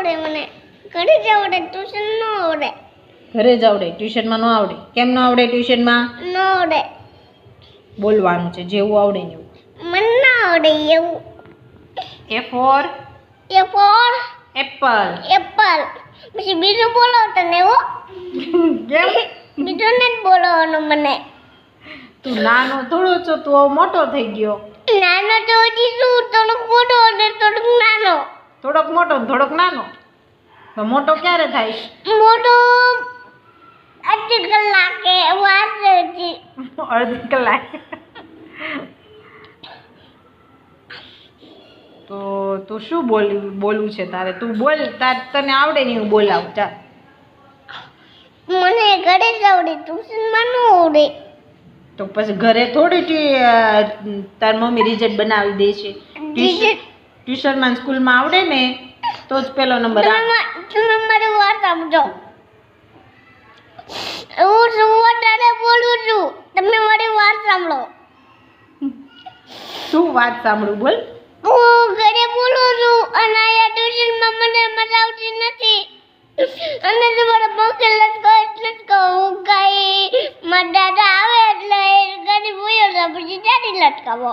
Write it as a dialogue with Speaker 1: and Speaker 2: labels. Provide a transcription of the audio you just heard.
Speaker 1: આવડે મને. ઘરે જ આવડે, ટ્યુશન ન આવડે.
Speaker 2: ઘરે જ આવડે, ટ્યુશનમાં ન આવડે. કેમ ન આવડે ટ્યુશનમાં?
Speaker 1: ન આવડે.
Speaker 2: બોલવાનું છે જેવું આવડે ને એવું.
Speaker 1: મને ના આવડે એવું.
Speaker 2: A for
Speaker 1: A for
Speaker 2: apple.
Speaker 1: Apple. પછી બીજું બોલો તને હો.
Speaker 2: કેમ?
Speaker 1: બીજું નથી બોલવાનું મને.
Speaker 2: તું નાનો થોડો છો, તું હવે મોટો થઈ ગયો.
Speaker 1: નાનો તો હજી શું, થોડોક મોટો અને થોડોક નાનો.
Speaker 2: થોડોક મોટો ને થોડોક નાનો. તો મોટો ક્યારે થાય?
Speaker 1: મોટો અડધી કલાકે વાર છે હજી.
Speaker 2: અડધી કલાક. તો તું શું બોલવું છે તારે? તું બોલ, તને આવડે ને હું બોલાવું. ચાલ.
Speaker 1: મને ઘરે જ આવડે, ટ્યુશનમાં ન આવડે.
Speaker 2: તો પછી ઘરે થોડી તાર મમ્મી રિઝલ્ટ બનાવી દે છે. ટ્યુશનમાં સ્કૂલમાં આવડે ને તો જ પેલો નંબર આવે.
Speaker 1: તમે મારી વાત સમજો. હું શું વધારે બોલું છું, તમે મારી વાત સાંભળો.
Speaker 2: શું વાત સાંભળું? બોલ.
Speaker 1: હું ઘરે બોલું છું અને અહીંયા ટ્યુશનમાં મને મજા આવતી નથી. અને તમારા પંખે લટકાવ એટલે જ કહું, હું કાંઈ મારા દાદા આવે એટલે ગાડી બોયો તો પછી દાદી લટકાવો.